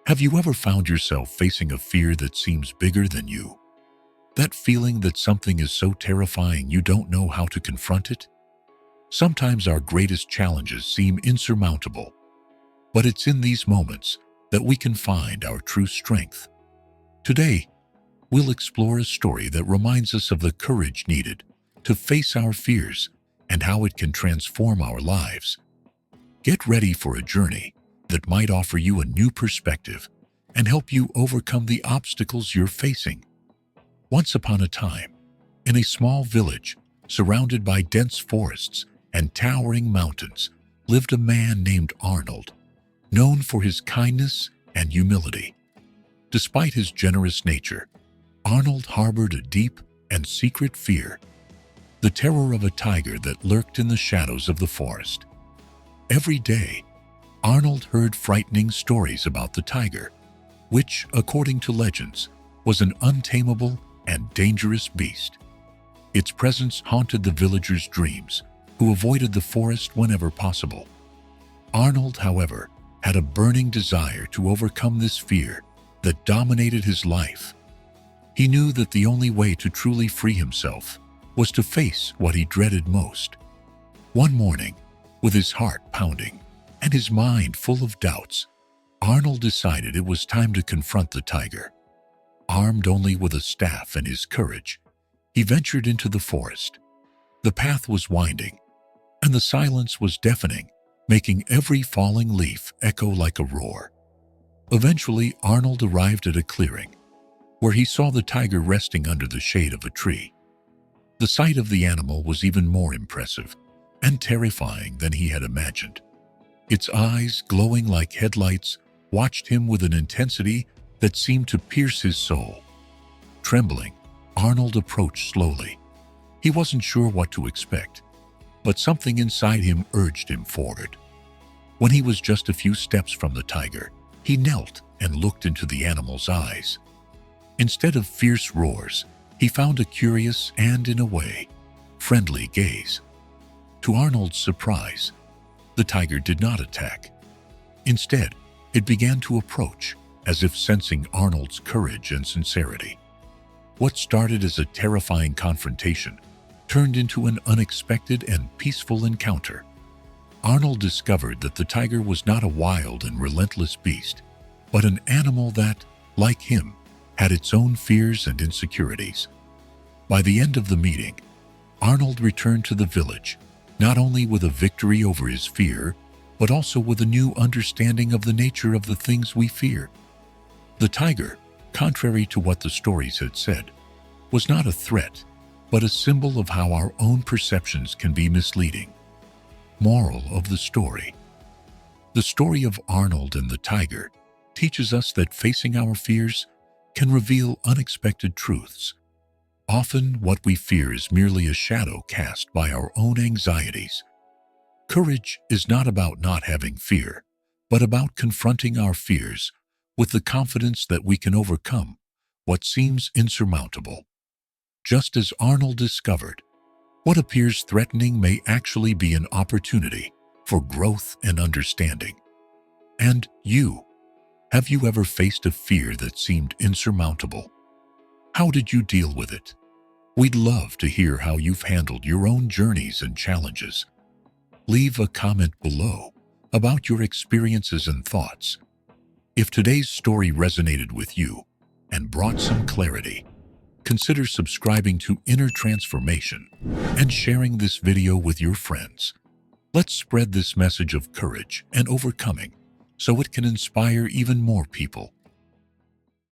Have you ever found yourself facing a fear that seems bigger than you? That feeling that something is so terrifying you don't know how to confront it? Sometimes our greatest challenges seem insurmountable, but it's in these moments that we can find our true strength. Today, we'll explore a story that reminds us of the courage needed to face our fears and how it can transform our lives. Get ready for a journey that might offer you a new perspective and help you overcome the obstacles you're facing. Once upon a time, in a small village surrounded by dense forests and towering mountains, lived a man named Arnold, known for his kindness and humility. Despite his generous nature, Arnold harbored a deep and secret fear, the terror of a tiger that lurked in the shadows of the forest. Every day, Arnold heard frightening stories about the tiger, which, according to legends, was an untamable and dangerous beast. Its presence haunted the villagers' dreams, who avoided the forest whenever possible. Arnold, however, had a burning desire to overcome this fear that dominated his life. He knew that the only way to truly free himself was to face what he dreaded most. One morning, with his heart pounding and his mind full of doubts, Arnold decided it was time to confront the tiger. Armed only with a staff and his courage, he ventured into the forest. The path was winding, and the silence was deafening, making every falling leaf echo like a roar. Eventually, Arnold arrived at a clearing, where he saw the tiger resting under the shade of a tree. The sight of the animal was even more impressive and terrifying than he had imagined. Its eyes, glowing like headlights, watched him with an intensity that seemed to pierce his soul. Trembling, Arnold approached slowly. He wasn't sure what to expect, but something inside him urged him forward. When he was just a few steps from the tiger, he knelt and looked into the animal's eyes. Instead of fierce roars, he found a curious and, in a way, friendly gaze. To Arnold's surprise, the tiger did not attack. Instead, it began to approach, as if sensing Arnold's courage and sincerity. What started as a terrifying confrontation turned into an unexpected and peaceful encounter. Arnold discovered that the tiger was not a wild and relentless beast, but an animal that, like him, had its own fears and insecurities. By the end of the meeting, Arnold returned to the village, not only with a victory over his fear, but also with a new understanding of the nature of the things we fear. The tiger, contrary to what the stories had said, was not a threat, but a symbol of how our own perceptions can be misleading. Moral of the story: the story of Arnold and the tiger teaches us that facing our fears can reveal unexpected truths. Often, what we fear is merely a shadow cast by our own anxieties. Courage is not about not having fear, but about confronting our fears with the confidence that we can overcome what seems insurmountable. Just as Arnold discovered, what appears threatening may actually be an opportunity for growth and understanding. And you, have you ever faced a fear that seemed insurmountable? How did you deal with it? We'd love to hear how you've handled your own journeys and challenges. Leave a comment below about your experiences and thoughts. If today's story resonated with you and brought some clarity, consider subscribing to Inner Transformation and sharing this video with your friends. Let's spread this message of courage and overcoming so it can inspire even more people.